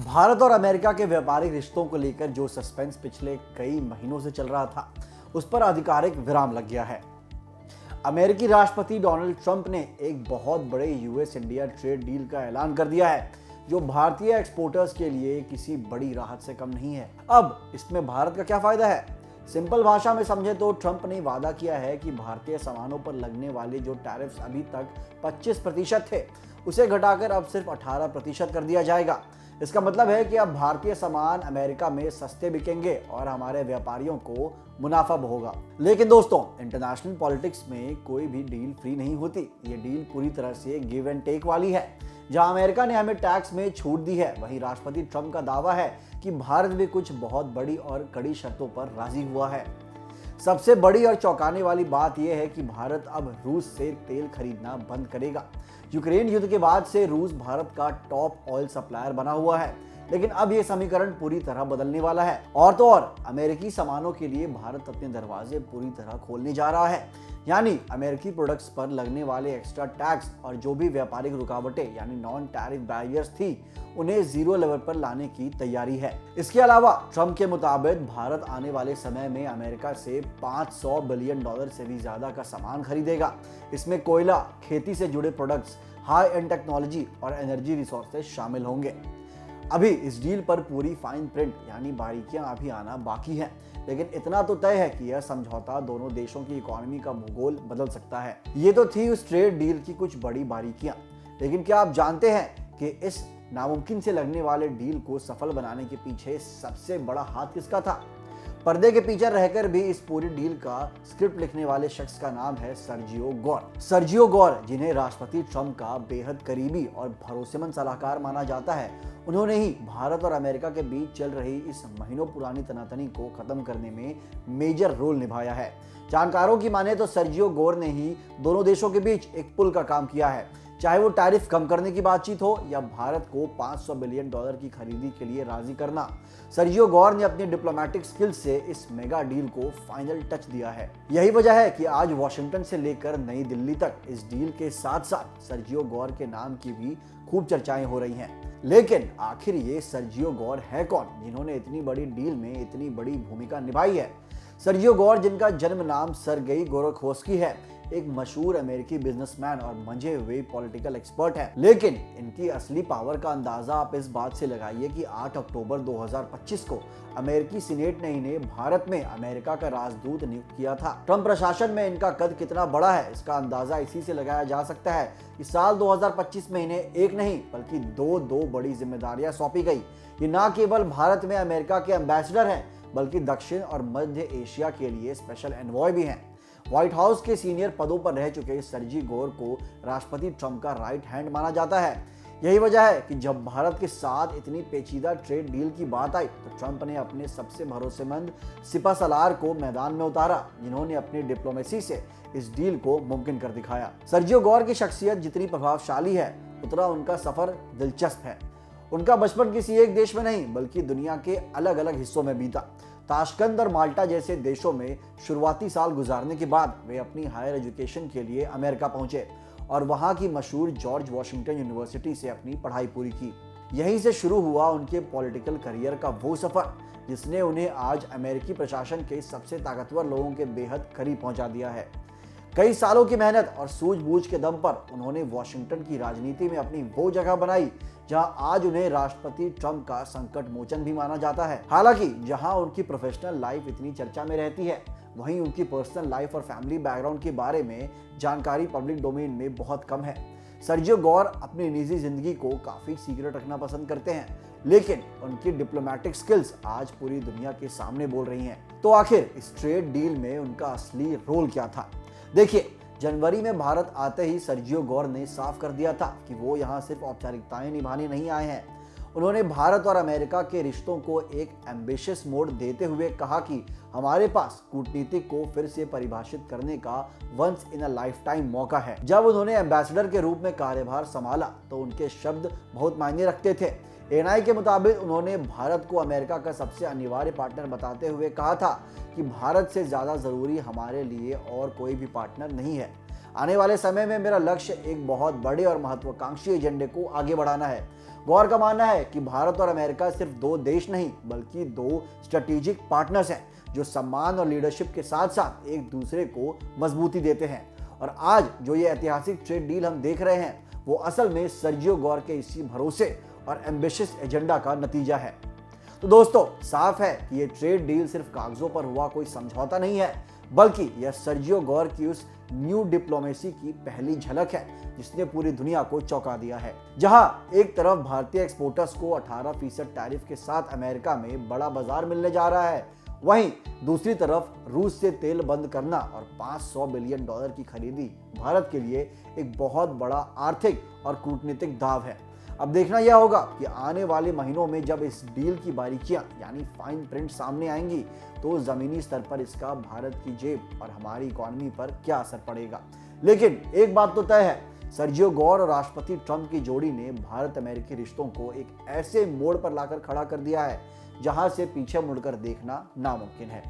भारत और अमेरिका के व्यापारिक रिश्तों को लेकर जो सस्पेंस पिछले कई महीनों से चल रहा था, उस पर आधिकारिक विराम लग गया है। अमेरिकी राष्ट्रपति डोनाल्ड ट्रंप ने एक बहुत बड़े यूएस इंडिया ट्रेड डील का ऐलान कर दिया है, जो भारतीय एक्सपोर्टर्स के लिए किसी बड़ी राहत से कम नहीं है। अब इसमें भारत का क्या फायदा है? सिंपल भाषा में समझे तो ट्रंप ने वादा किया है कि भारतीय सामानों पर लगने वाले जो टैरिफ्स अभी तक 25% थे, उसे घटाकर अब सिर्फ 18% कर दिया जाएगा। इसका मतलब है कि अब भारतीय सामान अमेरिका में सस्ते बिकेंगे और हमारे व्यापारियों को मुनाफा होगा। लेकिन दोस्तों, इंटरनेशनल पॉलिटिक्स में कोई भी डील फ्री नहीं होती। ये डील पूरी तरह से गिव एंड टेक वाली है। जहां अमेरिका ने हमें टैक्स में छूट दी है, वहीं राष्ट्रपति ट्रंप का दावा है कि भारत भी कुछ बहुत बड़ी और कड़ी शर्तों पर राजी हुआ है। सबसे बड़ी और चौंकाने वाली बात यह है कि भारत अब रूस से तेल खरीदना बंद करेगा। यूक्रेन युद्ध के बाद से रूस भारत का टॉप ऑयल सप्लायर बना हुआ है, लेकिन अब यह समीकरण पूरी तरह बदलने वाला है। और तो और, अमेरिकी सामानों के लिए भारत अपने दरवाजे पूरी तरह खोलने जा रहा है। यानी अमेरिकी प्रोडक्ट्स पर लगने वाले एक्स्ट्रा टैक्स और जो भी व्यापारिक रुकावटें यानी नॉन टैरिफ बैरियर्स थी, उन्हें जीरो लेवल पर लाने की तैयारी है। इसके अलावा ट्रंप के मुताबिक भारत आने वाले समय में अमेरिका से $500 बिलियन से भी ज्यादा का सामान खरीदेगा। इसमें कोयला, खेती से जुड़े प्रोडक्ट्स, हाई एंड टेक्नोलॉजी और एनर्जी रिसोर्सेज शामिल होंगे। अभी इस डील पर पूरी फाइन प्रिंट यानी बारीकियां अभी आना बाकी है, लेकिन इतना तो तय है कि यह समझौता दोनों देशों की इकोनॉमी का भूगोल बदल सकता है। ये तो थी उस ट्रेड डील की कुछ बड़ी बारीकियां, लेकिन क्या आप जानते हैं कि इस नामुमकिन से लगने वाले डील को सफल बनाने के पीछे सबसे बड़ा हाथ किसका था? पर्दे के पीछे रहकर भी इस पूरी डील का स्क्रिप्ट लिखने वाले शख्स का नाम है सर्जियो गोर। सर्जियो गोर, जिन्हें राष्ट्रपति ट्रंप का बेहद करीबी और भरोसेमंद सलाहकार माना जाता है, उन्होंने ही भारत और अमेरिका के बीच चल रही इस महीनों पुरानी तनातनी को खत्म करने में मेजर रोल निभाया है। जानकारों की माने तो सर्जियो गोर ने ही दोनों देशों के बीच एक पुल का काम किया है, चाहे वो टैरिफ कम करने की बातचीत हो या भारत को $500 बिलियन की खरीदी के लिए राजी करना। सर्जियो गोर ने अपनी डिप्लोमेटिक स्किल्स से इस मेगा डील को फाइनल टच दिया है। यही वजह है कि आज वॉशिंगटन से लेकर नई दिल्ली तक इस डील के साथ साथ सर्जियो गोर के नाम की भी खूब चर्चाएं हो रही हैं। लेकिन आखिर ये सर्जियो गोर है कौन, जिन्होंने इतनी बड़ी डील में इतनी बड़ी भूमिका निभाई है? सर्जियो गोर, जिनका जन्म नाम सरगेई गोरखोस्की है, एक मशहूर अमेरिकी बिजनेसमैन और मंझे हुए पॉलिटिकल एक्सपर्ट है। लेकिन इनकी असली पावर का अंदाजा आप इस बात से लगाइए कि 8 अक्टूबर 2025 को अमेरिकी सीनेट ने इन्हें भारत में अमेरिका का राजदूत नियुक्त किया था। ट्रंप प्रशासन में इनका कद कितना बड़ा है, इसका अंदाजा इसी से लगाया जा सकता है कि साल 2025 में इन्हें एक नहीं बल्कि दो बड़ी जिम्मेदारियां सौंपी गई। ये न केवल भारत में अमेरिका के एम्बेसडर हैं, बल्कि दक्षिण और मध्य एशिया के लिए स्पेशल एनवॉय भी हैं। व्हाइट हाउस के सीनियर पदों पर रह चुके सर्जी गोर को राष्ट्रपति ट्रंप का राइट हैंड माना जाता है। यही वजह है कि जब भारत के साथ इतनी पेचीदा ट्रेड डील की बात आई, तो ट्रंप ने अपने सबसे भरोसेमंद सिपहसालार को मैदान में उतारा, जिन्होंने अपनी डिप्लोमेसी से इस डील को मुमकिन कर दिखाया। सर्जियो गोर की शख्सियत जितनी प्रभावशाली है, उतना उनका सफर दिलचस्प है। उनका बचपन किसी एक देश में नहीं बल्कि दुनिया के अलग अलग हिस्सों में बीता। ताशकंद और माल्टा जैसे देशों में शुरुआती साल गुजारने के बाद वे अपनी हायर एजुकेशन के लिए अमेरिका पहुंचे और वहां की मशहूर जॉर्ज वॉशिंगटन यूनिवर्सिटी से अपनी पढ़ाई पूरी की। यहीं से शुरू हुआ उनके पॉलिटिकल करियर का वो सफर, जिसने उन्हें आज अमेरिकी प्रशासन के सबसे ताकतवर लोगों के बेहद करीब पहुंचा दिया है। कई सालों की मेहनत और सूझबूझ के दम पर उन्होंने वॉशिंगटन की राजनीति में अपनी वो जगह बनाई जहां आज उन्हें राष्ट्रपति ट्रंप का संकट मोचन भी माना जाता है। हालांकि जहां उनकी प्रोफेशनल लाइफ इतनी चर्चा में रहती है, वहीं उनकी पर्सनल लाइफ और फैमिली बैकग्राउंड के बारे में जानकारी पब्लिक डोमेन में बहुत कम है। सर्जियो गोर अपनी निजी जिंदगी को काफी सीक्रेट रखना पसंद करते हैं, लेकिन उनकी डिप्लोमेटिक स्किल्स आज पूरी दुनिया के सामने बोल रही हैं। तो आखिर इस ट्रेड डील में उनका असली रोल क्या था? देखिए, जनवरी में भारत आते ही सर्जियो गोर ने साफ कर दिया था कि वो यहाँ सिर्फ औपचारिकताएं निभाने नहीं आए हैं। उन्होंने भारत और अमेरिका के रिश्तों को एक एम्बिशियस मोड देते हुए कहा कि हमारे पास कूटनीतिक को फिर से परिभाषित करने का once in a life time मौका है। जब उन्होंने एम्बेसडर के रूप में कार्यभार संभाला, तो उनके शब्द बहुत मायने रखते थे। एएनआई के मुताबिक उन्होंने भारत को अमेरिका का सबसे अनिवार्य पार्टनर बताते हुए कहा था कि भारत से ज्यादा जरूरी हमारे लिए और कोई भी पार्टनर नहीं है। आने वाले समय में मेरा लक्ष्य एक बहुत बड़े और महत्वाकांक्षी एजेंडे को आगे बढ़ाना है। गौर का मानना है कि भारत और अमेरिका सिर्फ दो देश नहीं बल्कि दो स्ट्रेटेजिक पार्टनर्स हैं जो सम्मान और लीडरशिप के साथ साथ एक दूसरे को मजबूती देते हैं। और आज जो ये ऐतिहासिक ट्रेड डील हम देख रहे हैं वो असल में सर्जियो गौर के इसी भरोसे और एम्बिशियस एजेंडा का नतीजा है। तो दोस्तों, साफ है कि ये ट्रेड डील सिर्फ कागजों पर हुआ कोई समझौता नहीं है, बल्कि यह सर्जियो गौर की उस न्यू डिप्लोमेसी की पहली झलक है जिसने पूरी दुनिया को चौंका दिया है। जहां एक तरफ भारतीय एक्सपोर्टर्स को 18% टैरिफ के साथ अमेरिका में बड़ा बाजार मिलने जा रहा है, वहीं दूसरी तरफ रूस से तेल बंद करना और $500 बिलियन की खरीदी भारत के लिए एक बहुत बड़ा आर्थिक और कूटनीतिक दाव है। अब देखना यह होगा कि आने वाले महीनों में जब इस डील की बारीकियां यानी फाइन प्रिंट सामने आएंगी तो जमीनी स्तर पर इसका भारत की जेब और हमारी इकोनॉमी पर क्या असर पड़ेगा। लेकिन एक बात तो तय है, सर्जियो गौर और राष्ट्रपति ट्रंप की जोड़ी ने भारत अमेरिकी रिश्तों को एक ऐसे मोड़ पर लाकर खड़ा कर दिया है जहां से पीछे मुड़कर देखना नामुमकिन है।